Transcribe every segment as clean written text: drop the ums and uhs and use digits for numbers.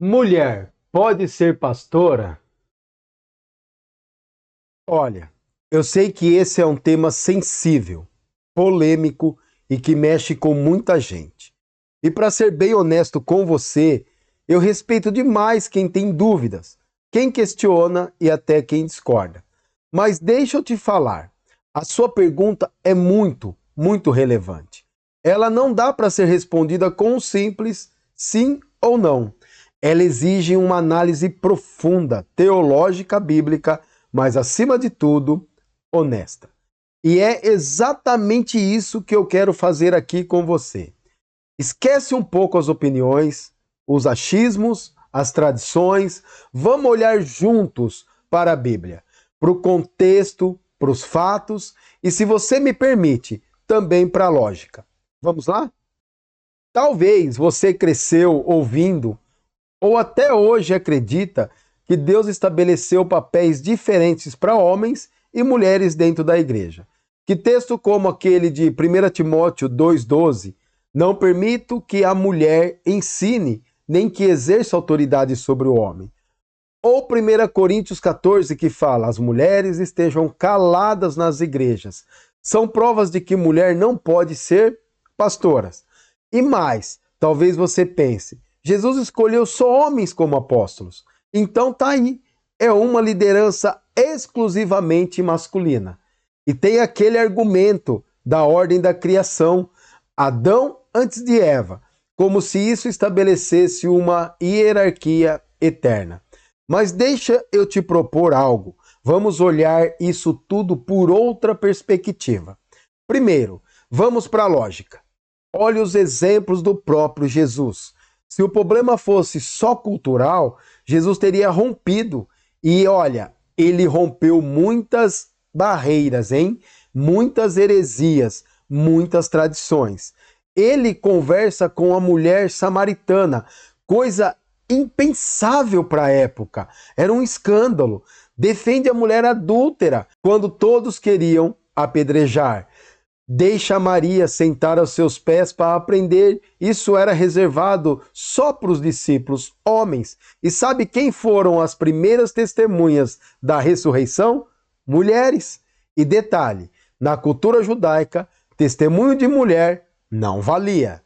Mulher pode ser pastora? Olha, eu sei que esse é um tema sensível, polêmico e que mexe com muita gente. E para ser bem honesto com você, eu respeito demais quem tem dúvidas, quem questiona e até quem discorda. Mas deixa eu te falar, a sua pergunta é muito relevante. Ela não dá para ser respondida com um simples sim ou não. Ela exige uma análise profunda, teológica, bíblica, mas acima de tudo, honesta. E é exatamente isso que eu quero fazer aqui com você. Esquece um pouco as opiniões, os achismos, as tradições. Vamos olhar juntos para a Bíblia, para o contexto, para os fatos e, se você me permite, também para a lógica. Vamos lá? Talvez você cresceu ouvindo ou até hoje acredita que Deus estabeleceu papéis diferentes para homens e mulheres dentro da igreja. Que texto como aquele de 1 Timóteo 2,12, não permito que a mulher ensine, nem que exerça autoridade sobre o homem. Ou 1 Coríntios 14, que fala, as mulheres estejam caladas nas igrejas. São provas de que mulher não pode ser pastoras. E mais, talvez você pense, Jesus escolheu só homens como apóstolos. Então tá aí, é uma liderança exclusivamente masculina. E tem aquele argumento da ordem da criação, Adão antes de Eva, como se isso estabelecesse uma hierarquia eterna. Mas deixa eu te propor algo. Vamos olhar isso tudo por outra perspectiva. Primeiro, vamos para a lógica. Olhe os exemplos do próprio Jesus. Se o problema fosse só cultural, Jesus teria rompido. E olha, ele rompeu muitas barreiras, hein? Muitas heresias, muitas tradições. Ele conversa com a mulher samaritana, coisa impensável para a época. Era um escândalo. Defende a mulher adúltera quando todos queriam apedrejar. Deixa Maria sentar aos seus pés para aprender. Isso era reservado só para os discípulos homens. E sabe quem foram as primeiras testemunhas da ressurreição? Mulheres. E detalhe, na cultura judaica, testemunho de mulher não valia.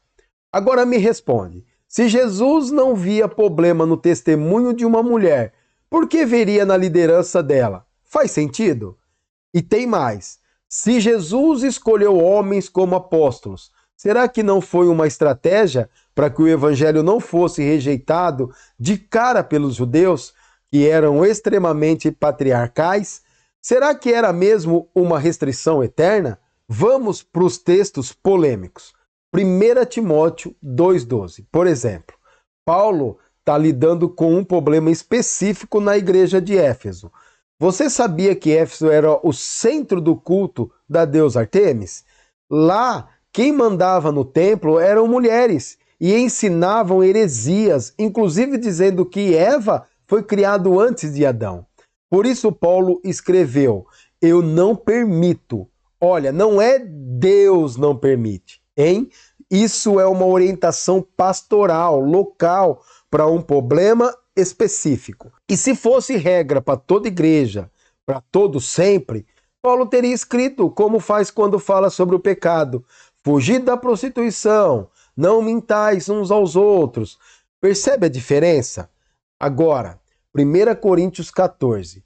Agora me responde, se Jesus não via problema no testemunho de uma mulher, por que veria na liderança dela? Faz sentido? E tem mais. Se Jesus escolheu homens como apóstolos, será que não foi uma estratégia para que o evangelho não fosse rejeitado de cara pelos judeus, que eram extremamente patriarcais? Será que era mesmo uma restrição eterna? Vamos para os textos polêmicos. 1 Timóteo 2,12, por exemplo. Paulo está lidando com um problema específico na igreja de Éfeso. Você sabia que Éfeso era o centro do culto da deusa Ártemis? Lá, quem mandava no templo eram mulheres e ensinavam heresias, inclusive dizendo que Eva foi criado antes de Adão. Por isso Paulo escreveu, eu não permito. Olha, não é Deus não permite, hein? Isso é uma orientação pastoral, local, para um problema específico. E se fosse regra para toda igreja, para todo sempre, Paulo teria escrito como faz quando fala sobre o pecado. Fugir da prostituição, não mintais uns aos outros. Percebe a diferença? Agora, 1 Coríntios 14,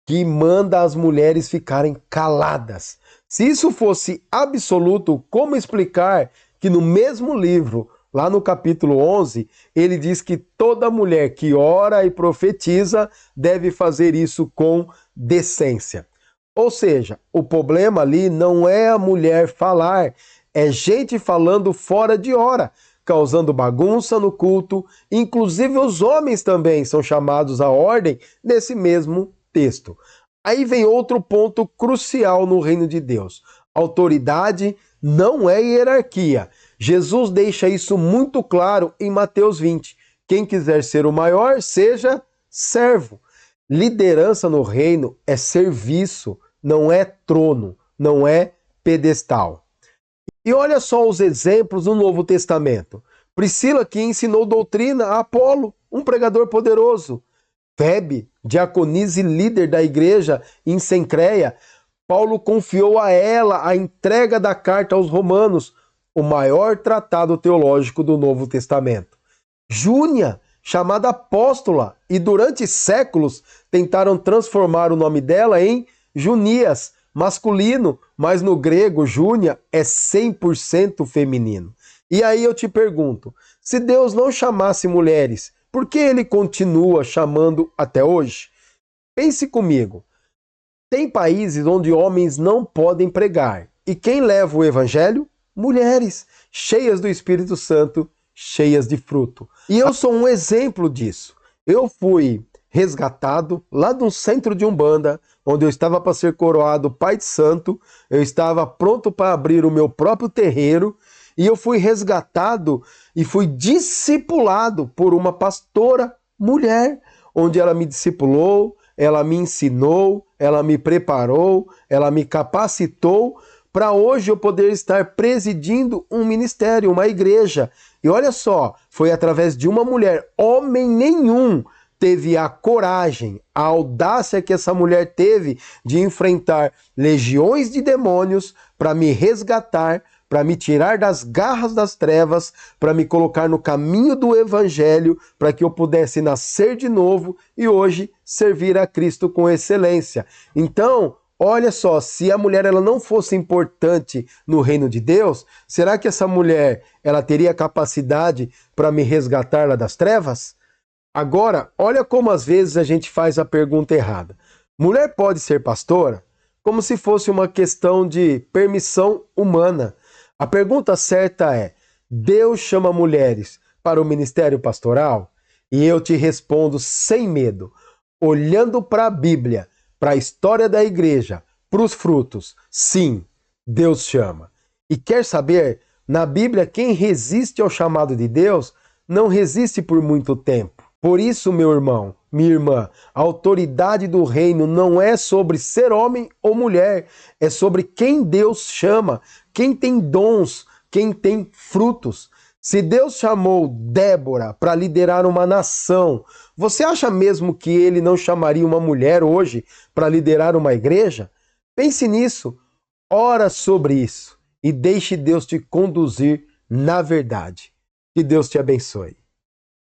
que manda as mulheres ficarem caladas. Se isso fosse absoluto, como explicar que no mesmo livro, lá no capítulo 11, ele diz que toda mulher que ora e profetiza deve fazer isso com decência. Ou seja, o problema ali não é a mulher falar, é gente falando fora de hora, causando bagunça no culto. Inclusive os homens também são chamados à ordem nesse mesmo texto. Aí vem outro ponto crucial no reino de Deus. Autoridade não é hierarquia. Jesus deixa isso muito claro em Mateus 20. Quem quiser ser o maior, seja servo. Liderança no reino é serviço, não é trono, não é pedestal. E olha só os exemplos no Novo Testamento. Priscila que ensinou doutrina a Apolo, um pregador poderoso. Febe, diaconisa e líder da igreja em Cencreia, Paulo confiou a ela a entrega da carta aos Romanos, o maior tratado teológico do Novo Testamento. Júnia, chamada apóstola, e durante séculos tentaram transformar o nome dela em Junias, masculino, mas no grego Júnia é 100% feminino. E aí eu te pergunto, se Deus não chamasse mulheres, por que ele continua chamando até hoje? Pense comigo. Tem países onde homens não podem pregar. E quem leva o evangelho? Mulheres, cheias do Espírito Santo, cheias de fruto. E eu sou um exemplo disso. Eu fui resgatado lá de um centro de Umbanda, onde eu estava para ser coroado pai de santo, eu estava pronto para abrir o meu próprio terreiro, e eu fui resgatado e fui discipulado por uma pastora mulher, onde ela me discipulou, ela me ensinou, ela me preparou, ela me capacitou para hoje eu poder estar presidindo um ministério, uma igreja. E olha só, foi através de uma mulher, homem nenhum teve a coragem, a audácia que essa mulher teve de enfrentar legiões de demônios para me resgatar, para me tirar das garras das trevas, para me colocar no caminho do evangelho, para que eu pudesse nascer de novo e hoje servir a Cristo com excelência. Então, olha só, se a mulher ela não fosse importante no reino de Deus, será que essa mulher ela teria capacidade para me resgatar lá das trevas? Agora, olha como às vezes a gente faz a pergunta errada. Mulher pode ser pastora? Como se fosse uma questão de permissão humana. A pergunta certa é: Deus chama mulheres para o ministério pastoral? E eu te respondo sem medo, olhando para a Bíblia, para a história da igreja, para os frutos. Sim, Deus chama. E quer saber? Na Bíblia, quem resiste ao chamado de Deus não resiste por muito tempo. Por isso, meu irmão, minha irmã, a autoridade do reino não é sobre ser homem ou mulher, é sobre quem Deus chama, quem tem dons, quem tem frutos. Se Deus chamou Débora para liderar uma nação, você acha mesmo que ele não chamaria uma mulher hoje para liderar uma igreja? Pense nisso, ora sobre isso e deixe Deus te conduzir na verdade. Que Deus te abençoe.